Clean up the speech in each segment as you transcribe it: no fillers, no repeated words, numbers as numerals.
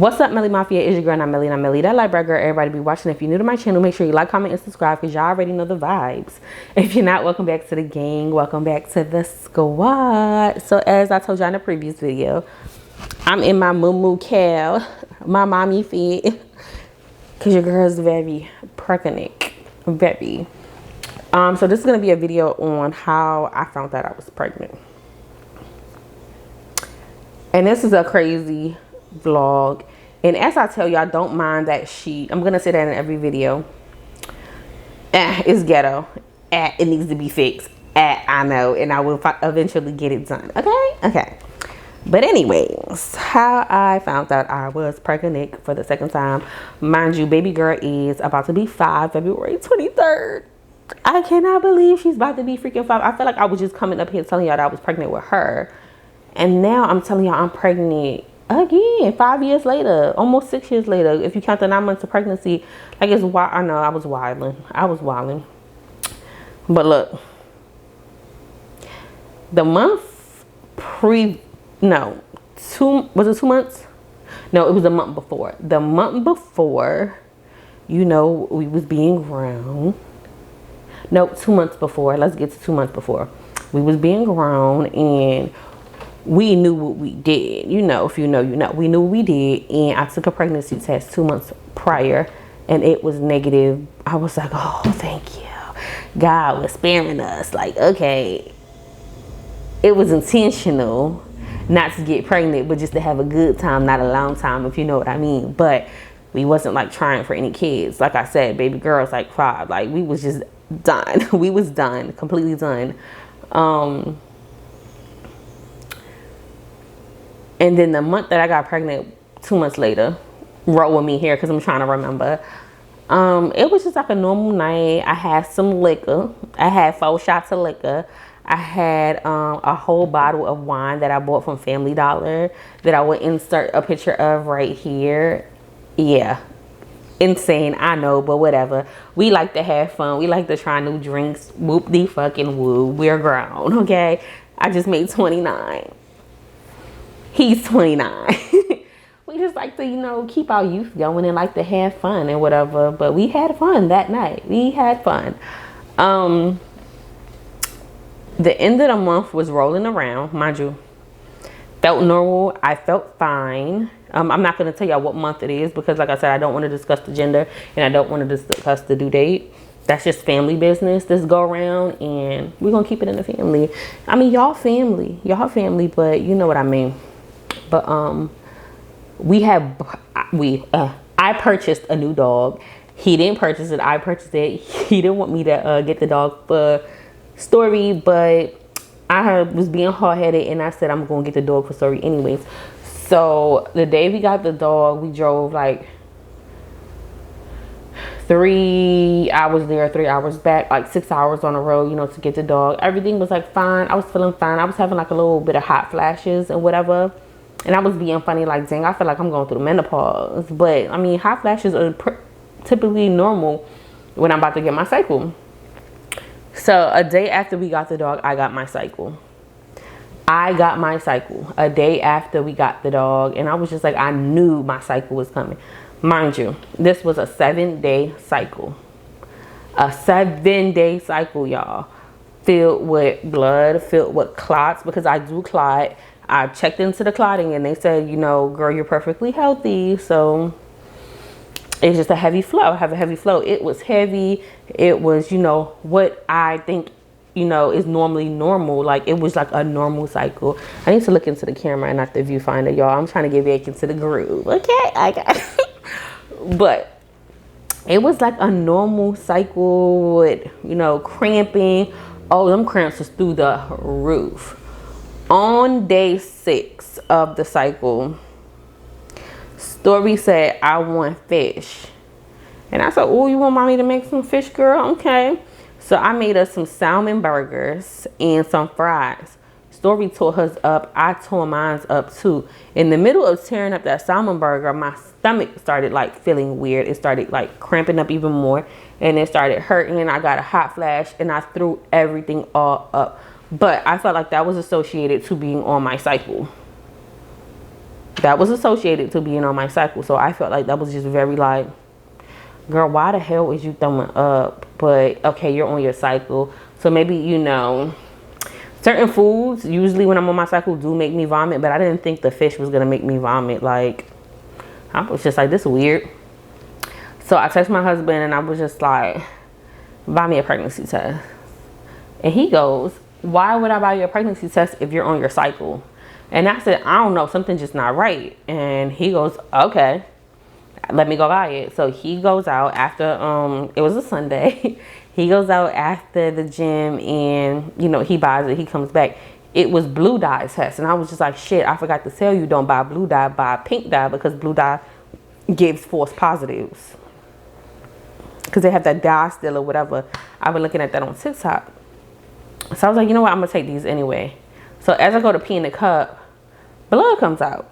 What's up, Melly Mafia? It's your girl, Nimelly, that light bright girl everybody be watching. If you're new to my channel, make sure you like, comment, and subscribe because y'all already know the vibes. If you're not, welcome back to the gang. Welcome back to the squad. So as I told y'all in the previous video, I'm in my moo cow, my mommy fit, because your girl's very pregnant. Very. So this is going to be a video on how I found out I was pregnant. And this is a crazy vlog, and as I tell y'all, don't mind that sheet. I'm gonna say that in every video. It's ghetto. It needs to be fixed. I know, and I will eventually get it done. Okay. But anyways, how I found out I was pregnant for the second time. Mind you, baby girl is about to be 5, February 23rd. I cannot believe she's about to be freaking 5. I feel like I was just coming up here telling y'all that I was pregnant with her. And now I'm telling y'all I'm pregnant again 5 years later, almost 6 years later. If you count the 9 months of pregnancy, like it's wild. I know I was wilding. But look, the month was it 2 months? No, it was a month before. The month before, you know, we was being grown. No, 2 months before. Let's get to 2 months before. We was being grown and we knew what we did. You know, if you know, you know. We knew what we did, and I took a pregnancy test 2 months prior, and it was negative. I was like, oh, thank you. God was sparing us. Like, okay. It was intentional not to get pregnant, but just to have a good time, not a long time, if you know what I mean. But we wasn't, like, trying for any kids. Like I said, baby girl's, like, 5. Like, we was just done. We was done. Completely done. And then the month that I got pregnant, 2 months later, roll with me here because I'm trying to remember. It was just like a normal night. I had some liquor. I had 4 shots of liquor. I had a whole bottle of wine that I bought from Family Dollar that I would insert a picture of right here. Yeah. Insane, I know, but whatever. We like to have fun. We like to try new drinks. Whoop de fucking woo. We're grown, okay? I just made 29. He's 29. We just like to, you know, keep our youth going and like to have fun and whatever. But we had fun that night. We had fun. The end of the month was rolling around, mind you. Felt normal. I felt fine. I'm not going to tell y'all what month it is because, like I said, I don't want to discuss the gender and I don't want to discuss the due date. That's just family business this go around, and we're going to keep it in the family. I mean, y'all family, but you know what I mean. But I purchased a new dog. He didn't purchase it. I purchased it. He didn't want me to get the dog for Story, but I was being hard-headed and I said I'm going to get the dog for Story anyways. So the day we got the dog, we drove like 3 hours there, 3 hours back, like 6 hours on the road, you know, to get the dog. Everything was like fine. I was feeling fine. I was having like a little bit of hot flashes and whatever. And I was being funny, like, dang, I feel like I'm going through menopause. But, I mean, hot flashes are typically normal when I'm about to get my cycle. So, a day after we got the dog, I got my cycle. A day after we got the dog. And I was just like, I knew my cycle was coming. Mind you, this was a 7-day cycle. A 7-day cycle, y'all. Filled with blood, filled with clots, because I do clot. I checked into the clotting and they said, you know, girl, you're perfectly healthy. So it's just a heavy flow. I have a heavy flow. It was heavy. It was, you know, what I think, you know, is normally normal. Like, it was like a normal cycle. I need to look into the camera and not the viewfinder, y'all. I'm trying to get back into the groove. Okay. But it was like a normal cycle with, you know, cramping. Oh, them cramps was through the roof. On day 6 of the cycle, Story said, I want fish. And I said, oh, you want mommy to make some fish, girl? Okay. So I made us some salmon burgers and some fries. Story tore hers up. I tore mine up too. In the middle of tearing up that salmon burger, my stomach started like feeling weird. It started like cramping up even more. And it started hurting. I got a hot flash and I threw everything all up. But I felt like that was associated to being on my cycle. that was associated to being on my cycle. So I felt like that was just very like, girl, why the hell is you throwing up? But okay, you're on your cycle. So maybe, you know, certain foods, usually when I'm on my cycle, do make me vomit. But I didn't think the fish was going to make me vomit. Like, I was just like, this is weird. So I texted my husband and I was just like, buy me a pregnancy test. And he goes, why would I buy you a pregnancy test if you're on your cycle? And I said, I don't know, something's just not right. And he goes, okay, let me go buy it. So he goes out after, it was a Sunday. He goes out after the gym and, you know, he buys it. He comes back. It was blue dye test. And I was just like, shit, I forgot to tell you, don't buy blue dye, buy pink dye, because blue dye gives false positives. Because they have that dye still or whatever. I've been looking at that on TikTok. So I was like, you know what, I'm going to take these anyway. So as I go to pee in the cup, blood comes out.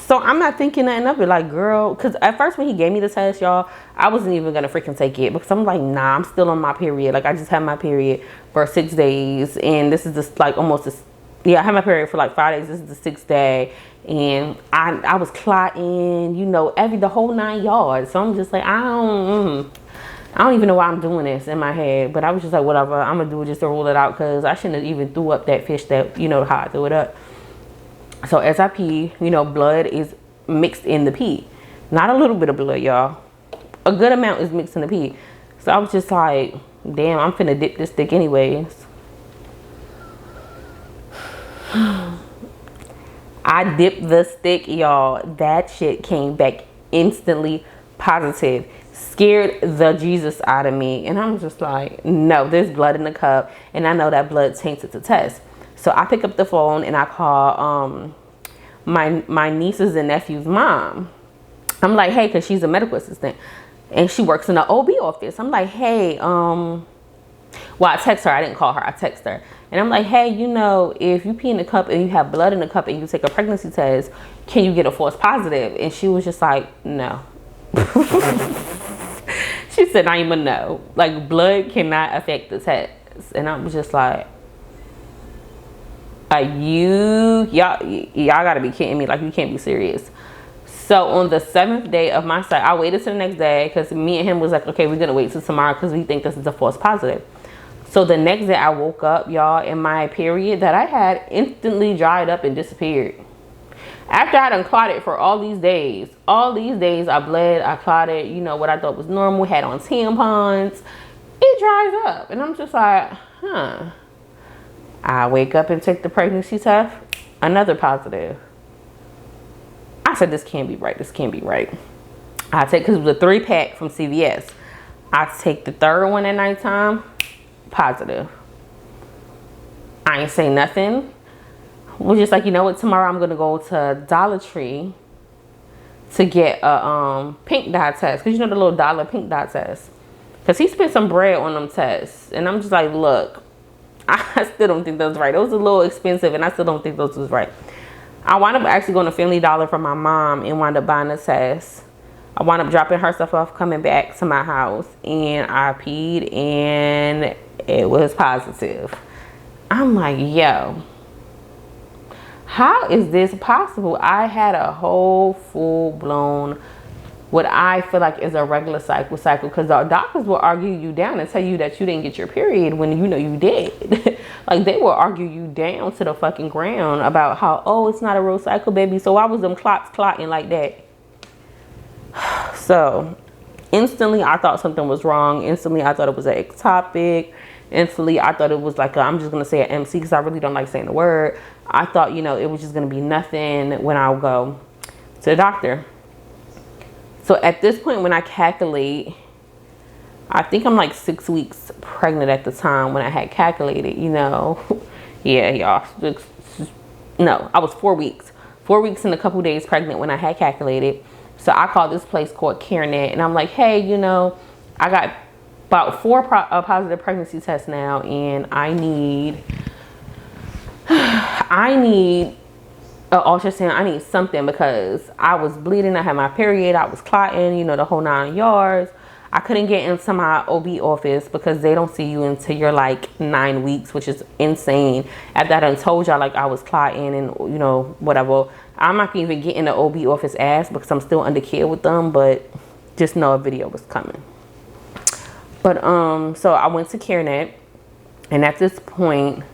So I'm not thinking nothing of it. Like, girl, because at first when he gave me the test, y'all, I wasn't even going to freaking take it. Because I'm like, nah, I'm still on my period. Like, I just had my period for 6 days. And this is just like almost this. Yeah, I had my period for like 5 days. This is the 6th day. And I was clotting, you know, the whole 9 yards. So I'm just like, I don't even know why I'm doing this in my head. But I was just like, whatever, I'm going to do it just to rule it out. Because I shouldn't have even threw up that fish that, you know, how I threw it up. So as I pee, you know, blood is mixed in the pee. Not a little bit of blood, y'all. A good amount is mixed in the pee. So I was just like, damn, I'm finna dip this stick anyways. I dipped the stick, y'all. That shit came back instantly positive. Scared the Jesus out of me. And I'm just like, no, there's blood in the cup. And I know that blood tainted the test. So I pick up the phone and I call my niece's and nephew's mom. I'm like, hey, because she's a medical assistant. And she works in the OB office. I'm like, hey, well, I text her. I didn't call her. I text her. And I'm like, hey, you know, if you pee in the cup and you have blood in the cup and you take a pregnancy test, can you get a false positive? And she was just like, no. She said, I'm a no. Like, blood cannot affect the test. And I was just like, y'all gotta be kidding me. Like, you can't be serious. So on the 7th day of my cycle, I waited till the next day because me and him was like, okay, we're gonna wait till tomorrow because we think this is a false positive. So the next day I woke up, y'all, and my period that I had instantly dried up and disappeared. After I done clotted for all these days I bled, I clotted, you know, what I thought was normal, had on tampons, it dries up. And I'm just like, huh. I wake up and take the pregnancy test, another positive. I said, this can't be right. This can't be right. I take, because it was a 3-pack from CVS. I take the 3rd one at nighttime, positive. I ain't say nothing. Was just like, you know what, tomorrow I'm going to go to Dollar Tree to get a pink dye test. Because you know the little dollar pink dye test. Because he spent some bread on them tests. And I'm just like, look, I still don't think that was right. It was a little expensive and I still don't think those was right. I wound up actually going to Family Dollar for my mom and wound up buying a test. I wound up dropping her stuff off, coming back to my house, and I peed and it was positive. I'm like, yo, how is this possible? I had a whole full-blown, what I feel like is a regular cycle, because the doctors will argue you down and tell you that you didn't get your period when you know you did. Like, they will argue you down to the fucking ground about how, oh, it's not a real cycle, baby. So why was them clots clotting like that? So instantly I thought something was wrong. Instantly I thought it was an ectopic. Instantly I thought it was like I'm just gonna say an MC because I really don't like saying the word. I thought, you know, it was just gonna be nothing when I would go to the doctor. So at this point, when I calculate, I think I'm like 6 weeks pregnant at the time when I had calculated, you know. Yeah, y'all. No, I was 4 weeks. 4 weeks and a couple days pregnant when I had calculated. So I called this place called CareNet. And I'm like, hey, you know, I got about 4 positive pregnancy tests now. And I need an ultrasound. I need something because I was bleeding. I had my period. I was clotting, you know, the whole 9 yards. I couldn't get into my OB office because they don't see you until you're like 9 weeks, which is insane. After I done told y'all like I was clotting and, you know, whatever, I'm not even getting the OB off his ass because I'm still under care with them, but just know a video was coming. But so I went to CareNet, and at this point,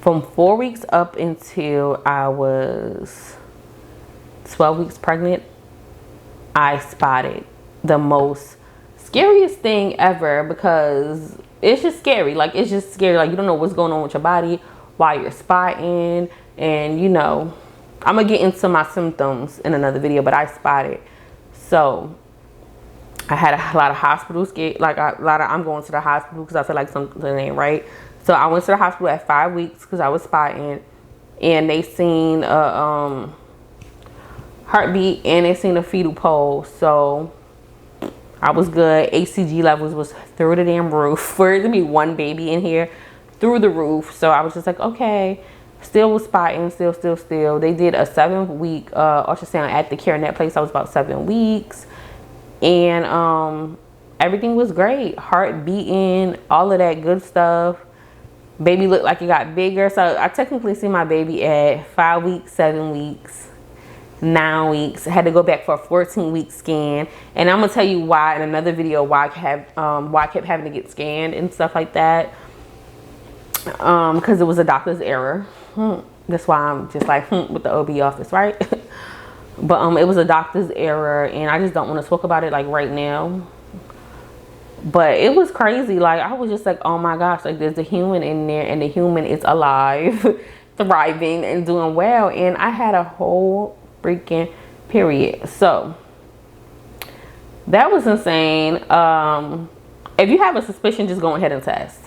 from 4 weeks up until I was 12 weeks pregnant, I spotted the most scariest thing ever, because it's just scary. Like, it's just scary. Like, you don't know what's going on with your body while you're spotting. And, you know, I'm going to get into my symptoms in another video, but I spotted. So I had a lot of hospital I'm going to the hospital because I feel like something ain't right. So I went to the hospital at 5 weeks because I was spotting, and they seen a heartbeat and they seen a fetal pulse. So I was good. HCG levels was through the damn roof. For it to be one baby in here, through the roof. So I was just like, okay. Still was spotting, still. They did a 7-week ultrasound at the CareNet place. I was about 7 weeks. And everything was great. Heart beating, all of that good stuff. Baby looked like it got bigger. So I technically see my baby at 5 weeks, 7 weeks, 9 weeks. I had to go back for a 14-week scan. And I'm going to tell you why in another video, why I kept having to get scanned and stuff like that. Because it was a doctor's error. That's why I'm just like with the OB office, right? But it was a doctor's error, and I just don't want to talk about it like right now. But it was crazy. Like, I was just like, oh my gosh, like there's a human in there, and the human is alive, thriving and doing well. And I had a whole freaking period. So that was insane. If you have a suspicion, just go ahead and test.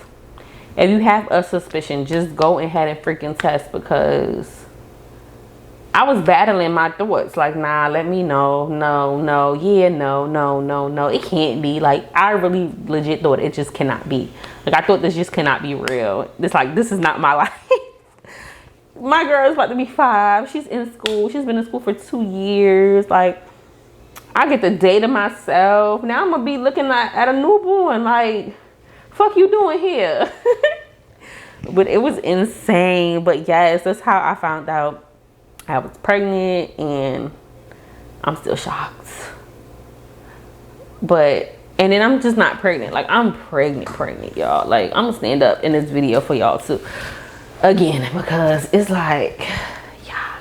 If you have a suspicion, just go ahead and freaking test, because I was battling my thoughts. Like, nah, let me know. No, yeah, no. It can't be. Like, I really legit thought it just cannot be. Like, I thought this just cannot be real. It's like, this is not my life. My girl is about to be 5. She's in school. She's been in school for 2 years. Like, I get the day to myself. Now I'm going to be looking at a newborn. Like, fuck you doing here? But it was insane. But yes, that's how I found out I was pregnant, and I'm still shocked. But, and then I'm just not pregnant. Like, I'm pregnant, y'all. Like, I'm gonna stand up in this video for y'all too, again, because it's like, yeah.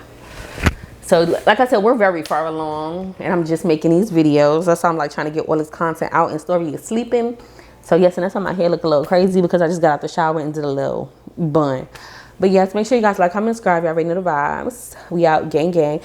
So like I said, we're very far along, and I'm just making these videos. That's why I'm like trying to get all this content out, and Story is sleeping. So yes, and that's why my hair look a little crazy, because I just got out the shower and did a little bun. But yes, make sure you guys like, comment, subscribe. Y'all already know the vibes. We out, gang.